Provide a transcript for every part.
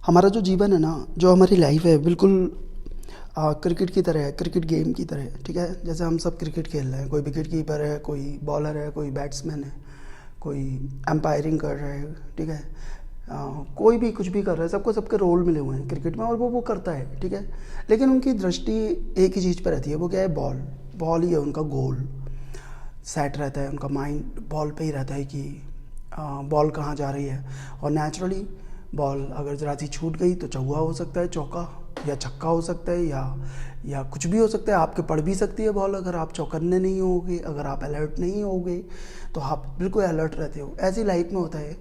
हमारा जो जीवन है ना, जो हमारी लाइफ है, बिल्कुल क्रिकेट की तरह है, क्रिकेट गेम की तरह है। ठीक है, जैसे हम सब क्रिकेट खेल रहे हैं, कोई विकेट कीपर है, कोई बॉलर है, कोई बैट्समैन है, कोई एम्पायरिंग कर रहा है। ठीक है, कोई भी कुछ भी कर रहा है, सबको सबके रोल मिले हुए हैं क्रिकेट में और वो करता है। ठीक है, लेकिन उनकी दृष्टि एक ही चीज़ पर रहती है, वो क्या है? बॉल। बॉल ही है उनका गोल। सेट रहता है उनका माइंड, बॉल पे ही रहता है कि बॉल कहाँ जा रही है। और नेचुरली बॉल अगर ज़रा सी छूट गई तो चौका हो सकता है, चौका या छक्का हो सकता है, या कुछ भी हो सकता है। आपके पड़ भी सकती है बॉल, अगर आप चौकन्ने नहीं होगे, अगर आप अलर्ट नहीं होगे तो आप बिल्कुल अलर्ट रहते हो। ऐसी लाइफ में होता है,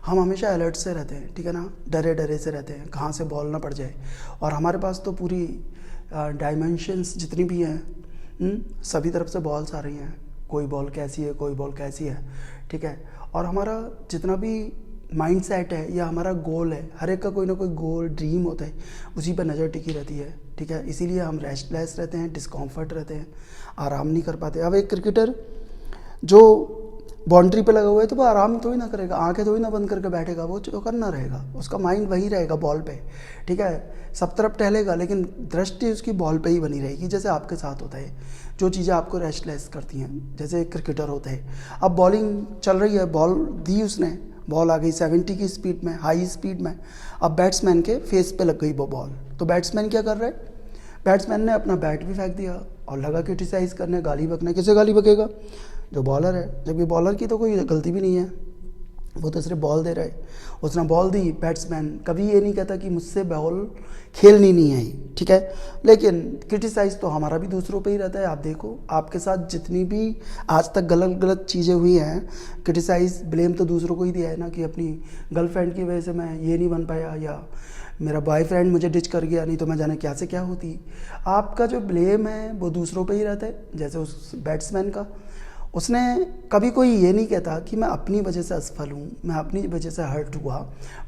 हम हमेशा अलर्ट से रहते हैं। ठीक है ना, डरे डरे से रहते हैं कहाँ से बॉल ना पड़ जाए। और हमारे पास तो पूरी डायमेंशंस जितनी भी हैं, सभी तरफ से बॉल्स आ रही हैं, कोई बॉल कैसी है, कोई बॉल कैसी है। ठीक है, और हमारा जितना भी माइंड सेट है या हमारा गोल है, हर एक का कोई ना कोई गोल ड्रीम होता है, उसी पर नज़र टिकी रहती है। ठीक है, इसीलिए हम रेस्टलेस रहते हैं, डिस्कम्फर्ट रहते हैं, आराम नहीं कर पाते। अब एक क्रिकेटर जो बाउंड्री पे लगा हुआ है तो वो आराम थोड़ी ना करेगा, आंखें थोड़ी ना बंद करके बैठेगा, वो करना रहेगा, उसका माइंड वहीं रहेगा बॉल पे। ठीक है, सब तरफ टहलेगा लेकिन दृष्टि उसकी बॉल पे ही बनी रहेगी। जैसे आपके साथ होता है, जो चीज़ें आपको रेस्टलेस करती हैं, जैसे एक क्रिकेटर होता है, अब बॉलिंग चल रही है, बॉल दी उसने, बॉल आ गई 70 की स्पीड में, हाई स्पीड में। अब बैट्समैन के फेस पे लग गई वो बॉल, तो बैट्समैन क्या कर रहा है? बैट्समैन ने अपना बैट भी फेंक दिया और लगा क्रिटिसाइज़ करने, गाली बकने। किसे गाली बकेगा? जो बॉलर है, जबकि बॉलर की तो कोई गलती भी नहीं है, वो तो सिर्फ बॉल दे रहा है। उसने बॉल दी, बैट्समैन कभी ये नहीं कहता कि मुझसे बॉल खेलनी नहीं आई। ठीक है, लेकिन क्रिटिसाइज़ तो हमारा भी दूसरों पे ही रहता है। आप देखो, आपके साथ जितनी भी आज तक गलत गलत चीज़ें हुई हैं, क्रिटिसाइज़, ब्लेम तो दूसरों को ही दिया है ना, कि अपनी गर्लफ्रेंड की वजह से मैं ये नहीं बन पाया, या मेरा बॉयफ्रेंड मुझे डिच कर गया, नहीं तो मैं जाने क्या से क्या होती। आपका जो ब्लेम है वो दूसरों पे ही रहता है। जैसे उस बैट्समैन का, उसने कभी कोई ये नहीं कहता कि मैं अपनी वजह से असफल हूँ, मैं अपनी वजह से हर्ट हुआ,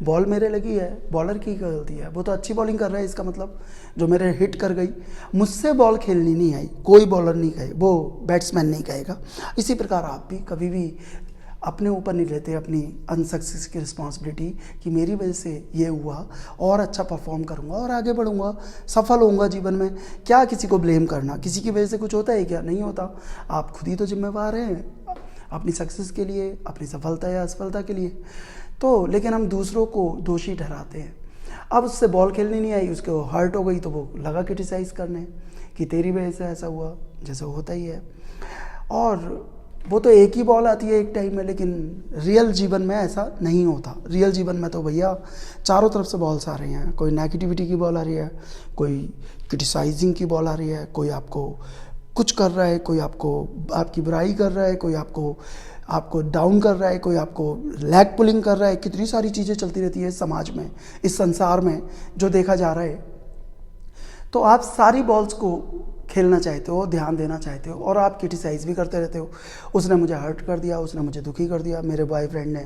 बॉल मेरे लगी है, बॉलर की गलती है, वो तो अच्छी बॉलिंग कर रहा है, इसका मतलब जो मेरे हिट कर गई, मुझसे बॉल खेलनी नहीं आई, कोई बॉलर नहीं कहे, वो बैट्समैन नहीं कहेगा। इसी प्रकार आप भी कभी भी अपने ऊपर नहीं लेते अपनी अनसक्सेस की रिस्पॉन्सिबिलिटी, कि मेरी वजह से ये हुआ, और अच्छा परफॉर्म करूँगा और आगे बढ़ूँगा, सफल होऊंगा जीवन में। क्या किसी को ब्लेम करना? किसी की वजह से कुछ होता है क्या? नहीं होता। आप खुद ही तो जिम्मेवार हैं अपनी सक्सेस के लिए, अपनी सफलता या असफलता के लिए। तो लेकिन हम दूसरों को दोषी ठहराते हैं। अब उससे बॉल खेलनी नहीं आई, उसको हर्ट हो गई, तो वो लगा क्रिटिसाइज़ करने कि तेरी वजह से ऐसा हुआ, जैसे होता ही है। और वो तो एक ही बॉल आती है एक टाइम में, लेकिन रियल जीवन में ऐसा नहीं होता। रियल जीवन में तो भैया चारों तरफ से बॉल्स आ रही हैं, कोई नेगेटिविटी की बॉल आ रही है, कोई क्रिटिसाइजिंग की बॉल आ रही है, कोई आपको कुछ कर रहा है, कोई आपको आपकी बुराई कर रहा है, कोई आपको आपको डाउन कर रहा है, कोई आपको लैग पुलिंग कर रहा है। कितनी सारी चीज़ें चलती रहती है इस समाज में, इस संसार में, जो देखा जा रहा है। तो आप सारी बॉल्स को खेलना चाहते हो, ध्यान देना चाहते हो, और आप क्रिटिसाइज़ भी करते रहते हो। उसने मुझे हर्ट कर दिया, उसने मुझे दुखी कर दिया, मेरे बॉयफ्रेंड ने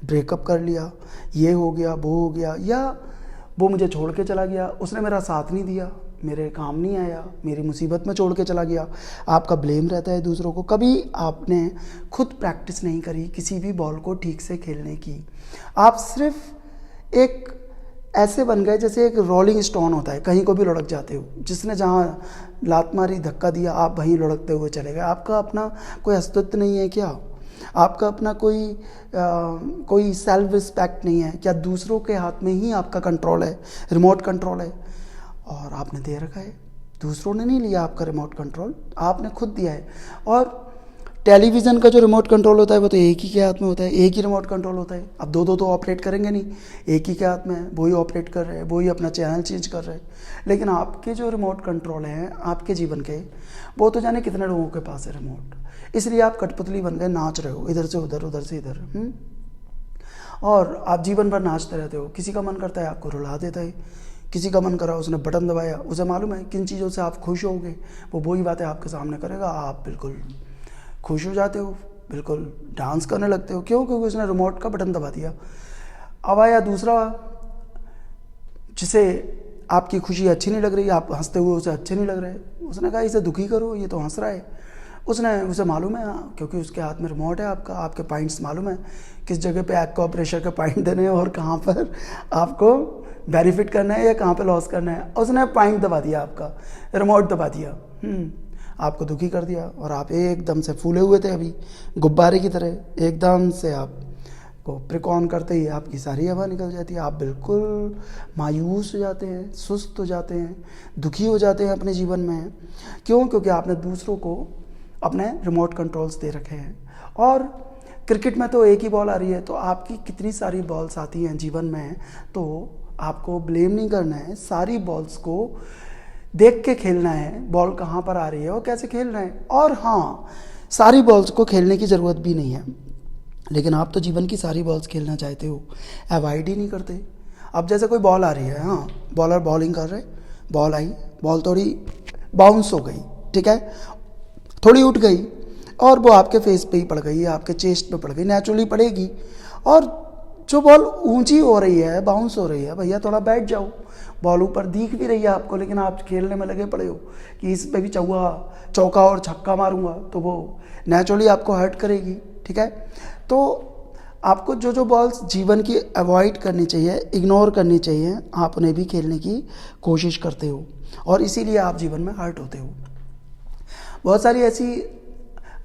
ब्रेकअप कर लिया, ये हो गया, वो हो गया, या वो मुझे छोड़ के चला गया, उसने मेरा साथ नहीं दिया, मेरे काम नहीं आया, मेरी मुसीबत में छोड़ के चला गया। आपका ब्लेम रहता है दूसरों को। कभी आपने खुद प्रैक्टिस नहीं करी किसी भी बॉल को ठीक से खेलने की। आप सिर्फ एक ऐसे बन गए जैसे एक रोलिंग स्टोन होता है, कहीं को भी लुढ़क जाते हो। जिसने जहाँ लात मारी, धक्का दिया, आप वहीं लुढ़कते हुए चले गए। आपका अपना कोई अस्तित्व नहीं है क्या? आपका अपना कोई सेल्फ रिस्पेक्ट नहीं है क्या? दूसरों के हाथ में ही आपका कंट्रोल है, रिमोट कंट्रोल है, और आपने दे रखा है। दूसरों ने नहीं लिया आपका रिमोट कंट्रोल, आपने खुद दिया है। और टेलीविज़न का जो रिमोट कंट्रोल होता है वो तो एक ही के हाथ में होता है, एक ही रिमोट कंट्रोल होता है। अब दो दो तो ऑपरेट करेंगे नहीं, एक ही के हाथ में है, वही ऑपरेट कर रहे हैं, वही अपना चैनल चेंज कर रहे हैं। लेकिन आपके जो रिमोट कंट्रोल हैं आपके जीवन के, वो तो जाने कितने लोगों के पास है रिमोट। इसलिए आप कठपुतली बन गए, नाच रहे हो इधर से उधर, उधर से इधर, और आप जीवन भर नाचते रहते हो। किसी का मन करता है आपको रुला देता है, किसी का मन करा उसने बटन दबाया, उसे मालूम है किन चीज़ों से आप खुश होगे, वो वही बातें आपके सामने करेगा, आप बिल्कुल खुश हो जाते हो, बिल्कुल डांस करने लगते हो। क्यों? क्योंकि उसने रिमोट का बटन दबा दिया। अब आया दूसरा, जिसे आपकी खुशी अच्छी नहीं लग रही, आप हंसते हुए उसे अच्छे नहीं लग रहे, उसने कहा इसे दुखी करो, ये तो हंस रहा है। उसे मालूम है, क्योंकि उसके हाथ में रिमोट है आपका, आपके पॉइंट्स मालूम है किस जगह पे आपको प्रेशर के पॉइंट देने हैं और कहाँ पर आपको बेनिफिट करना है या कहाँ पे लॉस करना है। उसने पॉइंट दबा दिया, आपका रिमोट दबा दिया, आपको दुखी कर दिया और आप एकदम से फूले हुए थे अभी गुब्बारे की तरह। एकदम से आप को प्रिक ऑन करते ही आपकी सारी हवा निकल जाती है। आप बिल्कुल मायूस हो जाते हैं, सुस्त हो जाते हैं, दुखी हो जाते हैं अपने जीवन में। क्यों? क्योंकि आपने दूसरों को अपने रिमोट कंट्रोल्स दे रखे हैं। और क्रिकेट में तो एक ही बॉल आ रही है, तो आपकी कितनी सारी बॉल्स आती हैं जीवन में, तो आपको ब्लेम नहीं करना है। सारी बॉल्स को देख के खेलना है, बॉल कहाँ पर आ रही है और कैसे खेलना है। और हाँ, सारी बॉल्स को खेलने की ज़रूरत भी नहीं है, लेकिन आप तो जीवन की सारी बॉल्स खेलना चाहते हो, अवॉइड ही नहीं करते। अब जैसे कोई बॉल आ रही है, हाँ बॉलर बॉलिंग कर रहे, बॉल आई, बॉल थोड़ी बाउंस हो गई, ठीक है, थोड़ी उठ गई और वो आपके फेस पे ही पड़ गई, आपके चेस्ट पे पड़ गई, नेचुरली पड़ेगी। और जो बॉल ऊंची हो रही है, बाउंस हो रही है, भैया थोड़ा बैठ जाओ। बॉल ऊपर दिख भी रही है आपको, लेकिन आप खेलने में लगे पड़े हो कि इस पे भी चौका और छक्का मारूंगा, तो वो नेचुरली आपको हर्ट करेगी, ठीक है। तो आपको जो जो बॉल्स जीवन की अवॉइड करनी चाहिए, इग्नोर करनी चाहिए, आप उन्हें भी खेलने की कोशिश करते हो और इसीलिए आप जीवन में हर्ट होते हो। बहुत सारी ऐसी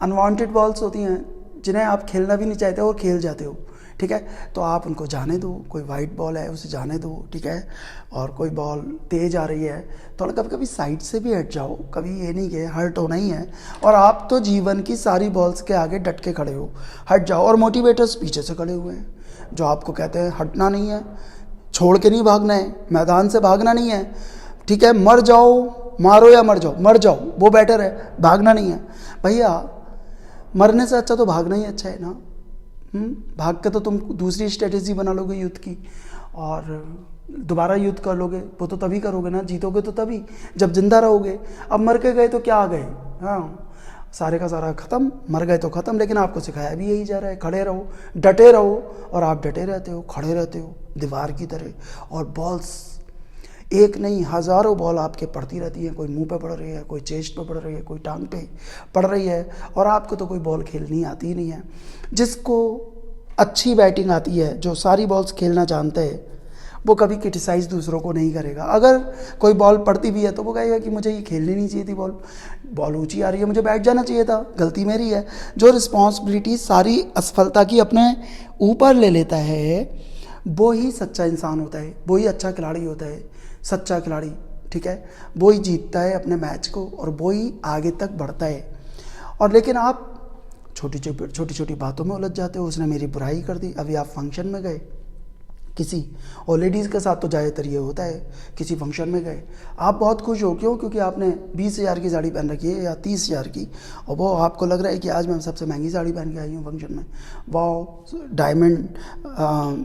अनवांटेड बॉल्स होती हैं जिन्हें आप खेलना भी नहीं चाहते और खेल जाते हो, ठीक है। तो आप उनको जाने दो, कोई वाइट बॉल है उसे जाने दो, ठीक है। और कोई बॉल तेज आ रही है, थोड़ा कभी कभी साइड से भी हट जाओ, कभी ये नहीं कि हर्ट होना ही है। और आप तो जीवन की सारी बॉल्स के आगे डट के खड़े हो, हट जाओ। और मोटिवेटर्स पीछे से खड़े हुए हैं जो आपको कहते हैं हटना नहीं है, छोड़ के नहीं भागना है, मैदान से भागना नहीं है, ठीक है। मर जाओ, मारो या मर जाओ, मर जाओ वो बेटर है, भागना नहीं है। भैया मरने से अच्छा तो भागना ही अच्छा है ना। भाग के तो तुम दूसरी स्ट्रेटेजी बना लोगे युद्ध की और दोबारा युद्ध कर लोगे, वो तो तभी करोगे ना, जीतोगे तो तभी जब जिंदा रहोगे। अब मर के गए तो क्या आ गए, हाँ सारे का सारा खत्म, मर गए तो खत्म। लेकिन आपको सिखाया भी यही जा रहा है, खड़े रहो, डटे रहो। और आप डटे रहते हो, खड़े रहते हो दीवार की तरह। और बॉल्स एक नहीं हज़ारों बॉल आपके पड़ती रहती है, कोई मुंह पे पड़ रही है, कोई चेस्ट पे पड़ रही है, कोई टांग पे पड़ रही है। और आपको तो कोई बॉल खेलनी आती ही नहीं है। जिसको अच्छी बैटिंग आती है, जो सारी बॉल्स खेलना जानते हैं, वो कभी क्रिटिसाइज़ दूसरों को नहीं करेगा। अगर कोई बॉल पड़ती भी है तो वो कहेगा कि मुझे ये खेलनी नहीं चाहिए थी, बॉल ऊंची आ रही है, मुझे बैठ जाना चाहिए था, गलती मेरी है। जो रिस्पॉन्सिबिलिटी सारी असफलता की अपने ऊपर ले लेता है, वो ही सच्चा इंसान होता है, वो ही अच्छा खिलाड़ी होता है, सच्चा खिलाड़ी, ठीक है। वो ही जीतता है अपने मैच को और वो ही आगे तक बढ़ता है। और लेकिन आप छोटी छोटी बातों में उलझ जाते हो। उसने मेरी बुराई कर दी, अभी आप फंक्शन में गए किसी, और लेडीज़ के साथ तो ज़्यादातर ये होता है, किसी फंक्शन में गए, आप बहुत खुश हो, क्यों? क्योंकि आपने 20,000 की साड़ी पहन रखी है या 30,000 की, और वो आपको लग रहा है कि आज मैं सबसे महंगी साड़ी पहन के आई हूँ फंक्शन में। वाह, डायमंड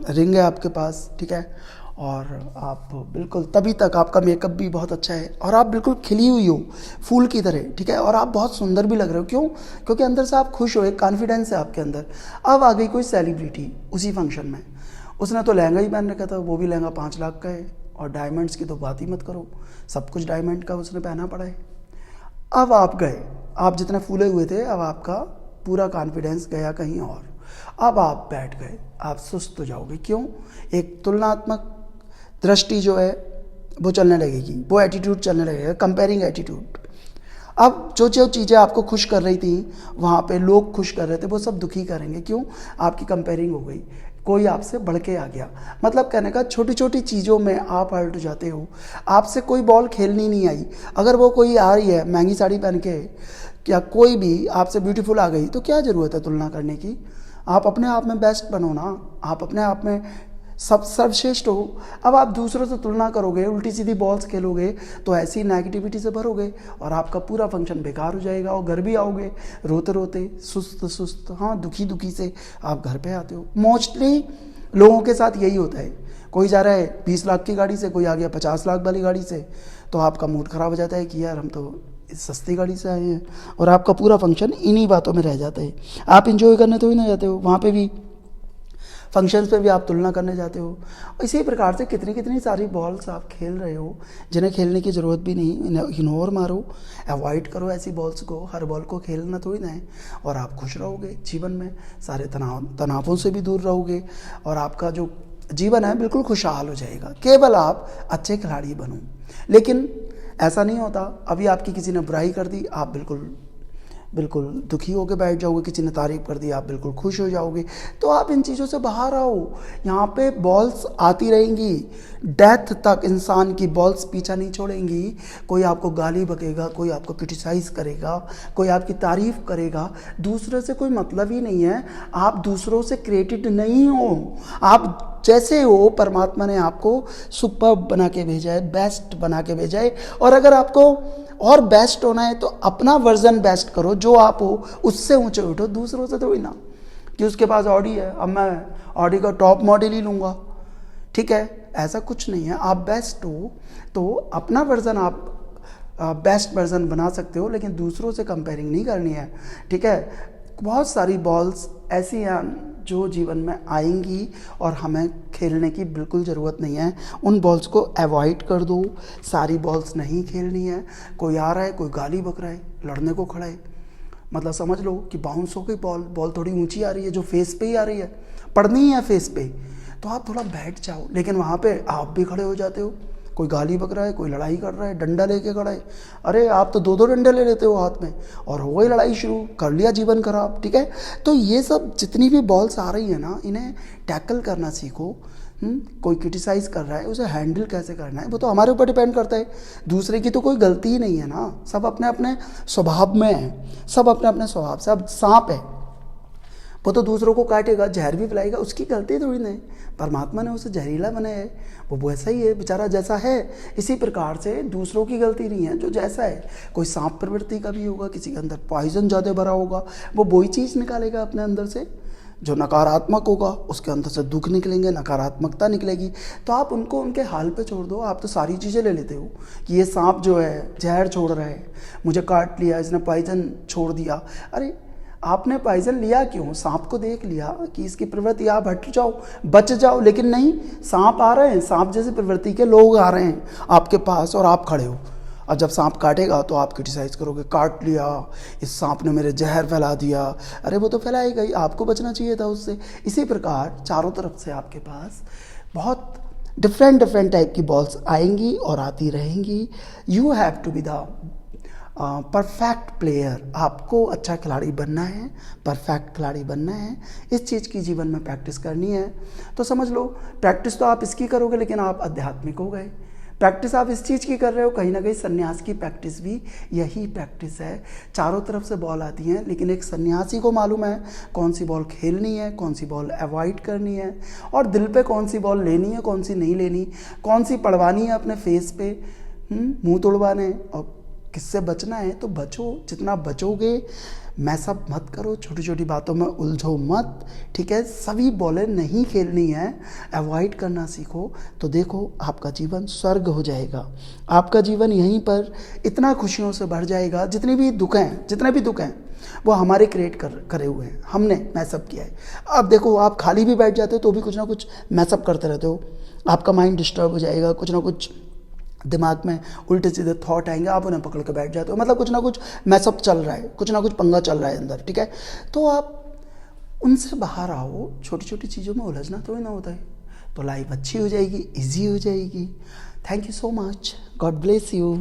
रिंग है आपके पास, ठीक है। और आप बिल्कुल तभी तक आपका मेकअप भी बहुत अच्छा है और आप बिल्कुल खिली हुई हो फूल की तरह, ठीक है। और आप बहुत सुंदर भी लग रहे हो, क्यों? क्योंकि अंदर से आप खुश हो, एक कॉन्फिडेंस है आपके अंदर। अब आ गई कोई सेलिब्रिटी उसी फंक्शन में, उसने तो लहंगा ही पहन रखा था, वो भी लहंगा 5 लाख का है, और डायमंड्स की तो बात ही मत करो, सब कुछ डायमंड का उसने पहना पड़ा है। अब आप गए, आप जितने फूले हुए थे, अब आपका पूरा कॉन्फिडेंस गया कहीं और। अब आप बैठ गए, आप सुस्त हो जाओगे, क्यों? एक तुलनात्मक दृष्टि जो है वो चलने लगेगी, वो एटीट्यूड चलने लगेगा, कंपेयरिंग एटीट्यूड। अब जो जो चीज़ें आपको खुश कर रही थी, वहाँ पे लोग खुश कर रहे थे, वो सब दुखी करेंगे, क्यों? आपकी कंपेयरिंग हो गई, कोई आपसे बढ़ के आ गया। मतलब कहने का, छोटी छोटी चीज़ों में आप हर्ट जाते हो। आपसे कोई बॉल खेलनी नहीं आई, अगर वो कोई आ रही है महंगी साड़ी पहन के, या कोई भी आपसे ब्यूटीफुल आ गई, तो क्या ज़रूरत है तुलना करने की? आप अपने आप में बेस्ट बनो ना, आप अपने आप में सर्वश्रेष्ठ हो। अब आप दूसरों से तुलना करोगे, उल्टी सीधी बॉल्स खेलोगे, तो ऐसी नेगेटिविटी से भरोगे और आपका पूरा फंक्शन बेकार हो जाएगा। और घर भी आओगे रोते रोते, सुस्त, हाँ दुखी से आप घर पे आते हो। मोस्टली लोगों के साथ यही होता है, कोई जा रहा है 20 लाख की गाड़ी से, कोई आ गया 50 लाख वाली गाड़ी से, तो आपका मूड ख़राब हो जाता है कि यार हम तो इस सस्ती गाड़ी से आए हैं, और आपका पूरा फंक्शन इन्हीं बातों में रह जाता है। आप इंजॉय करने तो ही ना जाते हो, वहाँ पे भी फंक्शंस पे भी आप तुलना करने जाते हो। इसी प्रकार से कितनी कितनी सारी बॉल्स आप खेल रहे हो जिन्हें खेलने की ज़रूरत भी नहीं। इन्हें इग्नोर मारो, अवॉइड करो ऐसी बॉल्स को। हर बॉल को खेलना थोड़ी ना है, और आप खुश रहोगे जीवन में, सारे तनावों से भी दूर रहोगे, और आपका जो जीवन है बिल्कुल खुशहाल हो जाएगा, केवल आप अच्छे खिलाड़ी बनो। लेकिन ऐसा नहीं होता, अभी आपकी किसी ने बुराई कर दी, आप बिल्कुल बिल्कुल दुखी होकर बैठ जाओगे, किसी ने तारीफ कर दी आप बिल्कुल खुश हो जाओगे। तो आप इन चीज़ों से बाहर आओ। यहाँ पे बॉल्स आती रहेंगी, डेथ तक इंसान की बॉल्स पीछा नहीं छोड़ेंगी। कोई आपको गाली बकेगा, कोई आपको क्रिटिसाइज़ करेगा, कोई आपकी तारीफ करेगा, दूसरे से कोई मतलब ही नहीं है। आप दूसरों से क्रिएटेड नहीं हो, आप जैसे हो परमात्मा ने आपको सुपर बना के भेजा है, बेस्ट बना के भेजा है। और अगर आपको और बेस्ट होना है तो अपना वर्जन बेस्ट करो, जो आप हो उससे ऊंचे उठो, दूसरों से थोड़ी ना कि उसके पास ऑडी है अब मैं ऑडी का टॉप मॉडल ही लूँगा, ठीक है, ऐसा कुछ नहीं है। आप बेस्ट हो तो अपना वर्जन आप बेस्ट वर्जन बना सकते हो, लेकिन दूसरों से कंपेयरिंग नहीं करनी है, ठीक है। बहुत सारी बॉल्स ऐसी हैं जो जीवन में आएंगी और हमें खेलने की बिल्कुल ज़रूरत नहीं है। उन बॉल्स को अवॉइड कर दो, सारी बॉल्स नहीं खेलनी है। कोई आ रहा है, कोई गाली बक रहा है, लड़ने को खड़ा है, मतलब समझ लो कि बाउंस हो गई बॉल थोड़ी ऊंची आ रही है, जो फेस पे ही आ रही है, पड़नी ही है फेस पे, तो आप थोड़ा बैठ जाओ। लेकिन वहाँ पे आप भी खड़े हो जाते हो, कोई गाली बक रहा है, कोई लड़ाई कर रहा है, डंडा लेके खड़ा है, अरे आप तो 2-2 डंडे ले लेते हो हाथ में और हो गई लड़ाई शुरू, कर लिया जीवन खराब, ठीक है। तो ये सब जितनी भी बॉल्स आ रही है ना, इन्हें टैकल करना सीखो। कोई क्रिटिसाइज कर रहा है, उसे हैंडल कैसे करना है वो तो हमारे ऊपर डिपेंड करता है, दूसरे की तो कोई गलती ही नहीं है ना, सब अपने अपने स्वभाव में है, सब अपने अपने स्वभाव से। अब सांप है, वो तो दूसरों को काटेगा, जहर भी पिलाएगा, उसकी गलती थोड़ी नहीं, परमात्मा ने उसे जहरीला बनाया है, वो वैसा ही है बेचारा जैसा है। इसी प्रकार से दूसरों की गलती नहीं है, जो जैसा है, कोई सांप प्रवृत्ति का भी होगा, किसी के अंदर पॉइजन ज़्यादा भरा होगा, वो वही चीज़ निकालेगा अपने अंदर से, जो नकारात्मक होगा उसके अंदर से दुख निकलेंगे, नकारात्मकता निकलेगी। तो आप उनको उनके हाल पे छोड़ दो। आप तो सारी चीज़ें ले लेते हो कि ये सांप जो है जहर छोड़ रहा है, मुझे काट लिया, इसने पॉइजन छोड़ दिया। अरे आपने पॉइजन लिया क्यों? सांप को देख लिया कि इसकी प्रवृत्ति, आप हट जाओ, बच जाओ, लेकिन नहीं, सांप आ रहे हैं, सांप जैसे प्रवृत्ति के लोग आ रहे हैं आपके पास और आप खड़े हो। और जब सांप काटेगा तो आप क्रिटिसाइज करोगे, काट लिया, इस सांप ने मेरे जहर फैला दिया। अरे वो तो फैलाएगा ही, आपको बचना चाहिए था उससे। इसी प्रकार चारों तरफ से आपके पास बहुत डिफरेंट टाइप की बॉल्स आएंगी और आती रहेंगी। You have to be the perfect player. आपको अच्छा खिलाड़ी बनना है, परफेक्ट खिलाड़ी बनना है, इस चीज़ की जीवन में प्रैक्टिस करनी है। तो समझ लो, प्रैक्टिस तो आप इसकी करोगे लेकिन आप आध्यात्मिक हो गए। प्रैक्टिस आप इस चीज़ की कर रहे हो, कहीं ना कहीं सन्यास की प्रैक्टिस भी यही प्रैक्टिस है। चारों तरफ से बॉल आती हैं, लेकिन एक सन्यासी को मालूम है कौन सी बॉल खेलनी है, कौन सी बॉल अवॉइड करनी है, और दिल पे कौन सी बॉल लेनी है, कौन सी नहीं लेनी, कौन सी पड़वानी है अपने फेस पे, मुंह तोड़वाने, और किससे बचना है तो बचो। जितना बचोगे, मैसअप मत करो, छोटी छोटी बातों में उलझो मत, ठीक है। सभी बॉलें नहीं खेलनी है, अवॉइड करना सीखो, तो देखो आपका जीवन स्वर्ग हो जाएगा। आपका जीवन यहीं पर इतना खुशियों से भर जाएगा। जितने भी दुख हैं वो हमारे क्रिएट करे हुए हैं, हमने मैसअप किया है। अब देखो, आप खाली भी बैठ जाते हो तो भी कुछ ना कुछ मैसअप करते रहते हो, आपका माइंड डिस्टर्ब हो जाएगा, कुछ ना कुछ दिमाग में उल्टे सीधे थॉट आएंगे, आप उन्हें पकड़ के बैठ जाते हो, मतलब कुछ ना कुछ मैसअप चल रहा है, कुछ ना कुछ पंगा चल रहा है अंदर, ठीक है। तो आप उनसे बाहर आओ, छोटी छोटी चीज़ों में उलझना थोड़ी ना होता है, तो लाइफ अच्छी हो जाएगी, इजी हो जाएगी। Thank you so much, God bless you.